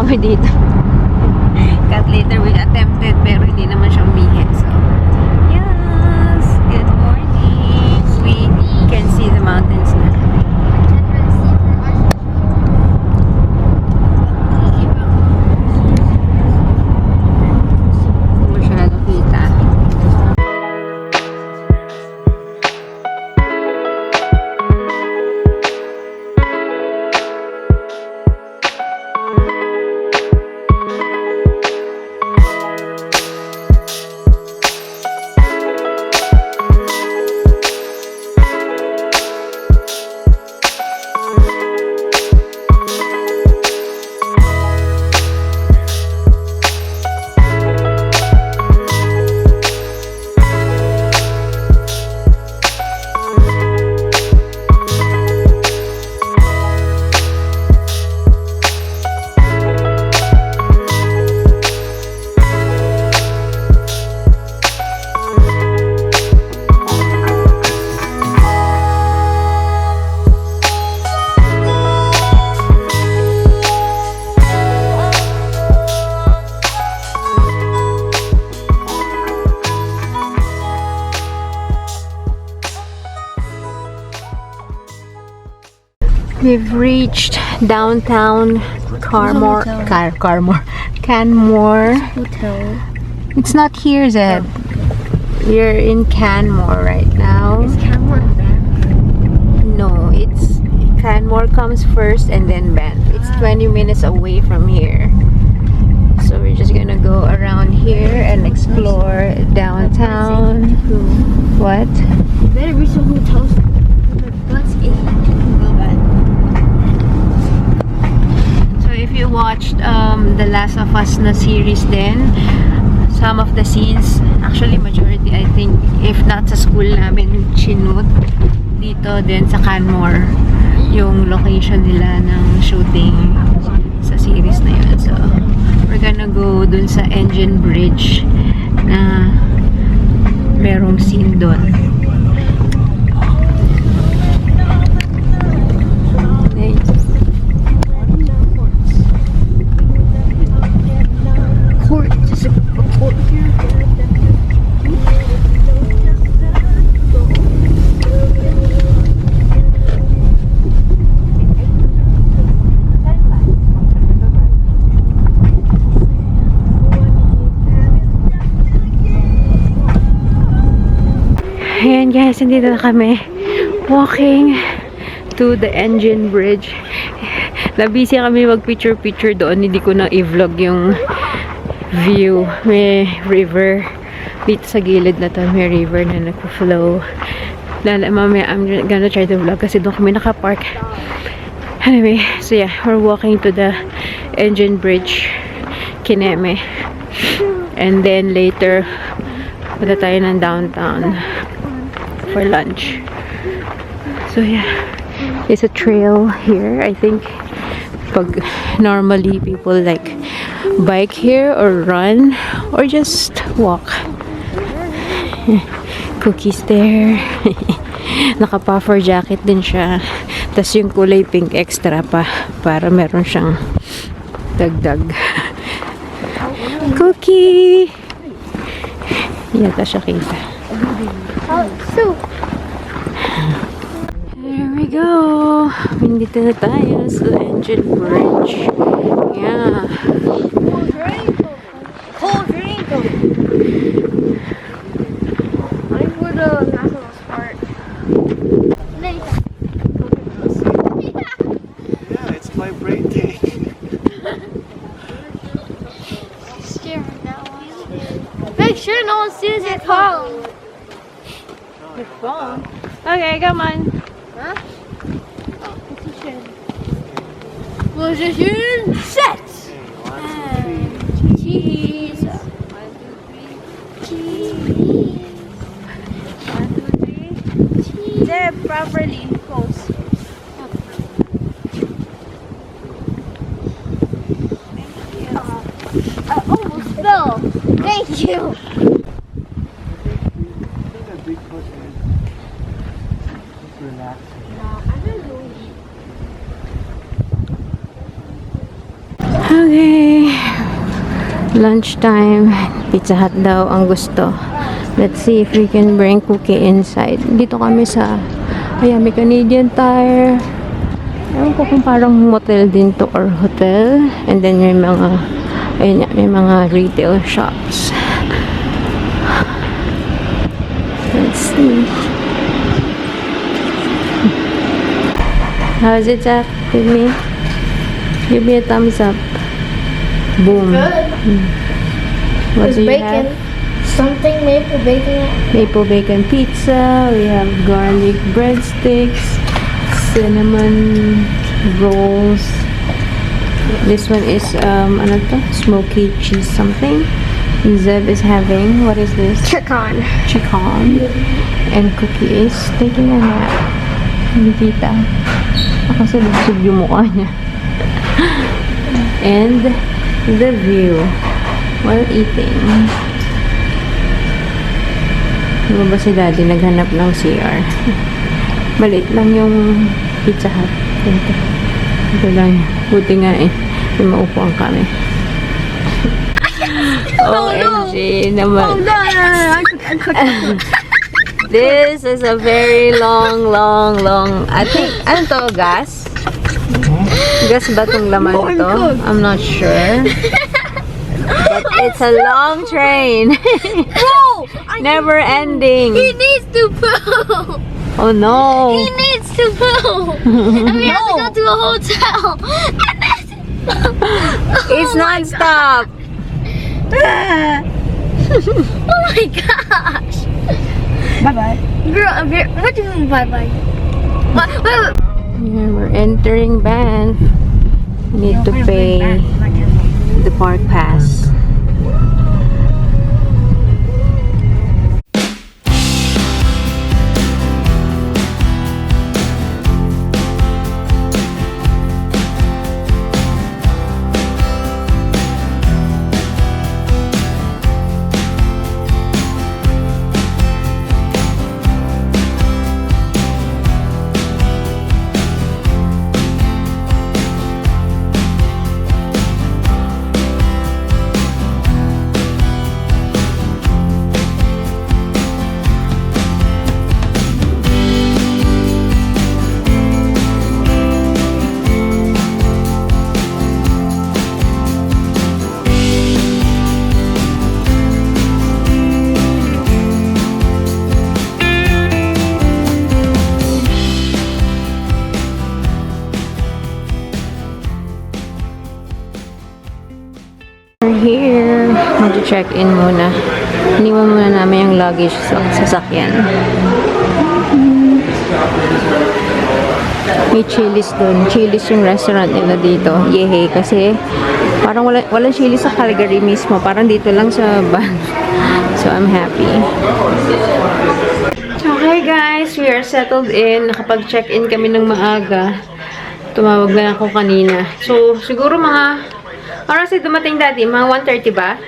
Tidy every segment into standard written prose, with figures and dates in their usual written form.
kami dito. Cut later, we attempted pero hindi naman siya umihi. So, yes! Good morning! We can see the mountains na. Hindi masyado kita. We've reached downtown Canmore. Hotel. It's not here, Zed. We're in Canmore right now. Is Canmore back? No, it's Canmore comes first and then Banff. It's 20 minutes away from here. So we're just gonna go around here and explore downtown. What? You better reach the hotels. Bus 8. So if you watched the Last of Us na series then, some of the scenes, actually majority I think, if not sa school namin, Chinook, dito din sa Canmore, yung location nila ng shooting sa series na yun. So, we're gonna go dun sa Engine Bridge na merong scene dun. Court. There's a court here. Ayan guys, nandito na kami walking to the Engine Bridge. Nabisi kami mag-picture doon, hindi ko na i-vlog yung view. May river dito sa gilid na to, may river na nagpo-flow. Mamaya I'm gonna try to vlog kasi doon kami nakapark. Anyway, so yeah, we're walking to the Engine Bridge, Kineme. And then later, punta tayo ng downtown for lunch. So yeah, there's a trail here. I think pag normally people like bike here or run or just walk. Cookies there. Naka-puffer jacket din siya. Tas yung kulay pink extra pa para meron siyang dagdag. Cookie! Yata siya kita. So, There we go. Nandito na tayo sa Engine Bridge. Yeah. cold raincoat. I would national part. Yeah, it's my birthday. Scared now. Make sure no one sees your phone. Your phone? Okay, come on. Huh? Position set. Cheese. 1, 2, 3. Cheese. 1, 2, 3. Cheese. There, properly. Pose. I almost fell. Thank you. Okay, Lunchtime, Pizza Hut daw ang gusto. Let's see if we can bring Cookie inside. Dito kami sa, ayan, may Canadian Tire. Ewan ko kung parang motel din to or hotel. And then may mga, ayun, may mga retail shops. Let's see. How is it, Zach? Give me a thumbs up. Boom. Good. What There's do you bacon. have? Something maple bacon. Maple bacon pizza. We have garlic breadsticks, cinnamon rolls. This one is ano to? Smoky cheese something. Zeb is having, what is this? Chicken. Chicken. And Cookie is taking a nap. Hindi kita. Kasi lugsog yung mukha niya. And the view while eating. Diba ba si Daddy naghanap ng CR? Maliit lang yung Pizza Hut. Ito lang. Buti nga eh. May maupuan kami. OMG naman. No. This is a very long, I think, ano to, gas? Gas ba itong laman to? I'm not sure. But it's a long train. Bro! Never ending. He needs to poo! Oh no. He needs to poo! And we have to go to a hotel! It's non-stop. Oh my gosh! Bye-bye. Girl, what do you mean bye-bye? Wait. Yeah, we're entering van. Need to pay the park pass. We're here. Mag-check-in muna. Iniwan muna namin yung luggage sa sasakyan. May Chili's doon. Chili's yung restaurant nila dito. Yehey. Kasi parang walang Chili's sa Calgary mismo. Parang dito lang sa Banff. So I'm happy. Okay guys, we are settled in. Nakapag-check-in kami ng maaga. Tumawag na ako kanina. So siguro mga oras ay dumating dati, mga 1:30 ba?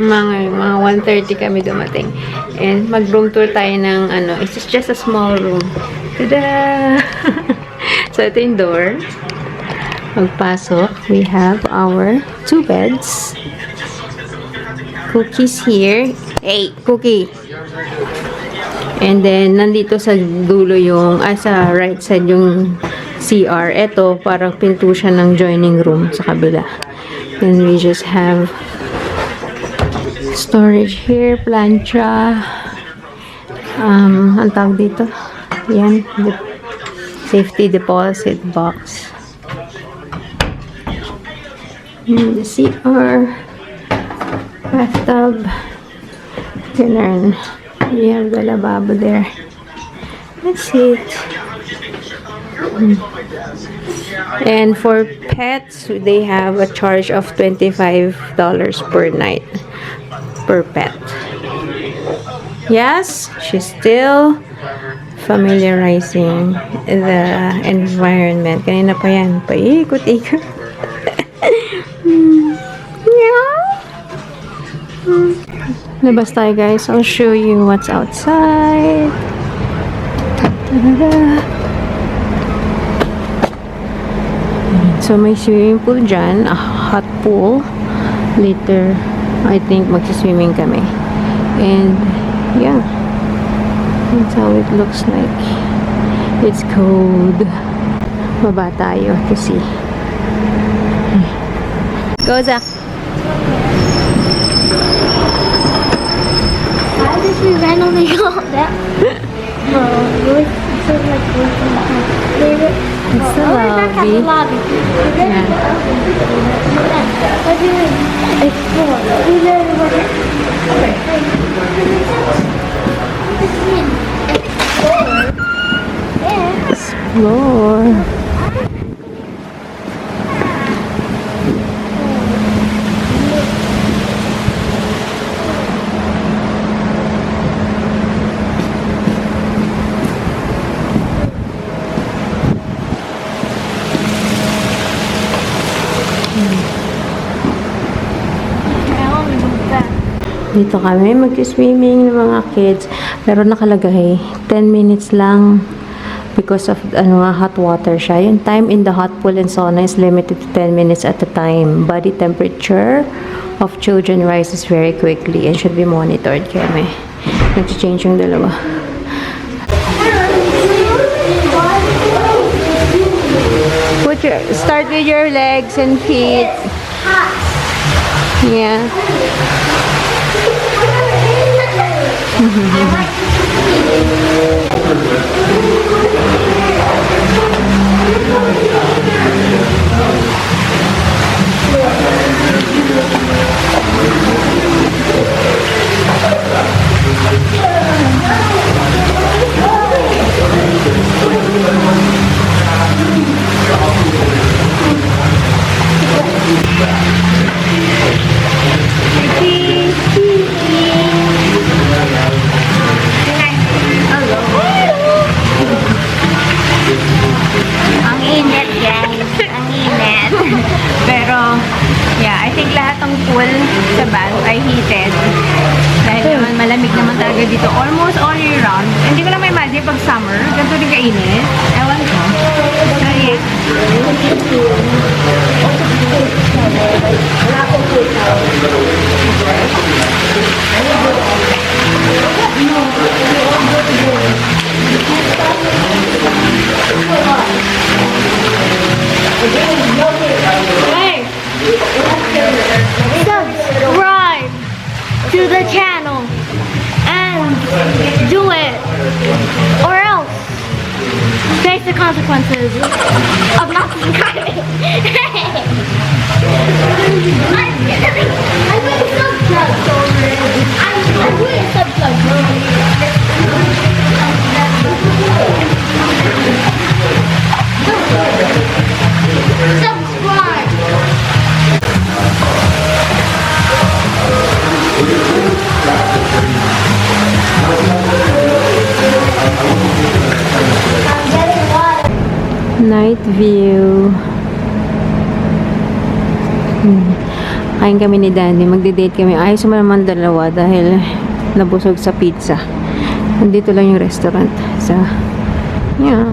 Mga 1:30 kami dumating. And mag-room tour tayo ng ano, it's just a small room. Tada! So ito yung door. Pagpasok, we have our 2 beds. Cookie's here. Hey, Cookie! And then, nandito sa dulo yung, sa right side yung CR. Ito, parang pinto siya ng joining room sa kabila. And we just have storage here, plancha. Ang tawag dito. Yan, the safety deposit box. And the CR, bathtub, and we have the lavabo there. That's it. And for pets, they have a charge of $25 per night per pet. Yes, she's still familiarizing the environment. Kanina pa yan, paikot-ikot. Yeah. Labas tayo guys. I'll show you what's outside. Ta-da-da. So, may swimming pool dyan, a hot pool. Later, I think magsiswimming kami. And, yeah. That's how it looks like. It's cold. Baba tayo to see. Go, Zach. Why did we randomly go that? Really, so like favorite. It's the Back at the lobby. lobby. Yeah. What do you explore? We literally went. Yeah. Explore. Dito kami mag-swimming ng mga kids. Pero nakalagay, 10 minutes lang because of hot water siya. Yung time in the hot pool and sauna is limited to 10 minutes at a time. Body temperature of children rises very quickly and should be monitored. Kaya may nag-change yung dalawa. Start with your legs and feet. Yeah. Ang init, guys. Ang init. Pero, yeah, I think lahat ng pool sa bath ay heated. Dahil naman malamig naman talaga dito almost all year round. Hindi ko lang may imagine pag summer, ganito din kainit. Ewan ko. So, yeah. Subscribe to the channel and do it, or else face the consequences of not subscribing. I'm really subscribed. I'm really subscribed. Subscribe. Night view. Kain kami ni Danny. Magde-date kami. Ayos naman dalawa dahil nabusog sa pizza. Nandito lang yung restaurant. So, yeah.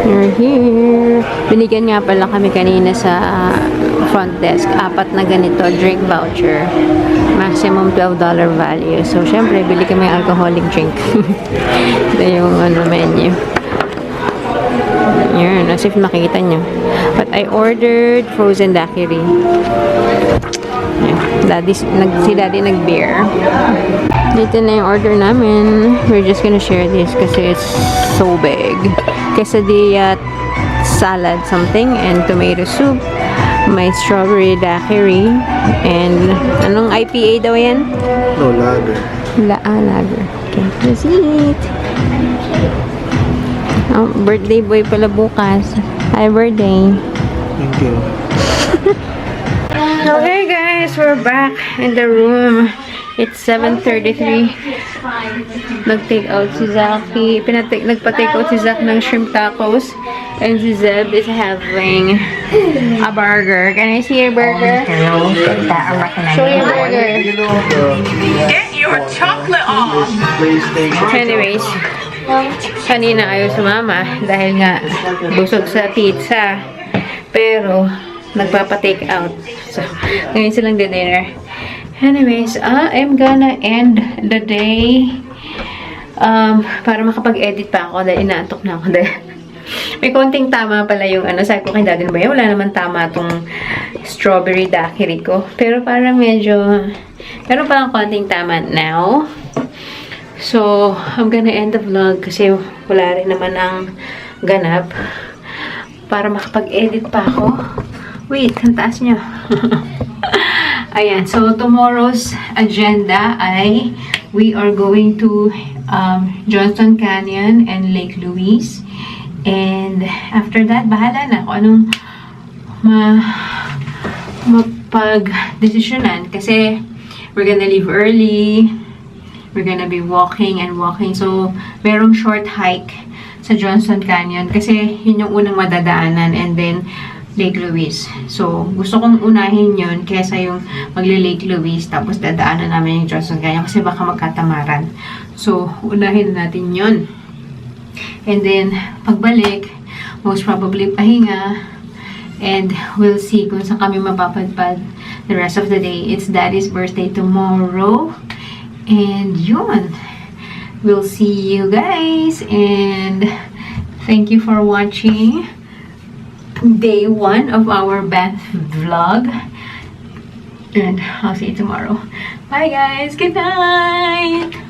You're here. Binigyan nga pala kami kanina sa front desk. 4 na ganito drink voucher. Maximum $12 value. So, syempre, bili kami alcoholic drink. Ito yung menu. Yan. As if makikita nyo. But I ordered frozen daiquiri. Yan. Si Daddy nag-beer. Dito na yung order namin. We're just gonna share this kasi it's so big. Quesadilla salad something and tomato soup. May strawberry daiquiri and anong IPA daw yan? No, lager. Lager. Okay, let's eat. Oh, birthday boy pala bukas. Hi, birthday. Thank you. Okay guys, we're back in the room. It's 7:33. Nag-take out si Zaki. Nagpa-take out si Zach ng shrimp tacos. And si Zeb is having a burger. Can I see your burger? Show your burger. your chocolate off. PlayStation. Anyways, No. kanina ayaw sumama dahil nga busog sa pizza. Pero, nagpapa-take out. So, ngayon silang dinner. Anyways, I'm gonna end the day para makapag-edit pa ako dahil inaantok na ako dahil may konting tama pala yung sabi ko kay daddy na ba, wala naman tama tong strawberry daiquiri ko. Pero parang medyo, meron palang konting tama now. So, I'm gonna end the vlog kasi wala rin naman ang ganap para makapag-edit pa ako. Wait, ang taas nyo. Ayan, so tomorrow's agenda ay we are going to Johnston Canyon and Lake Louise. And after that, bahala na kung anong mapag-desisyonan. Kasi we're gonna leave early. We're gonna be walking and walking. So, merong short hike sa Johnston Canyon. Kasi yun yung unang madadaanan. And then, Lake Louise. So, gusto kong unahin yun kesa yung magle-Lake Louise. Tapos, dadaanan namin yung Johnston Canyon. Kasi baka magkatamaran. So, unahin natin yun. And then, pagbalik, most probably pahinga. And we'll see kung saan kami mapapadpad the rest of the day. It's Daddy's birthday tomorrow. And yun. We'll see you guys. And thank you for watching day 1 of our Bath vlog. And I'll see you tomorrow. Bye guys. Good night.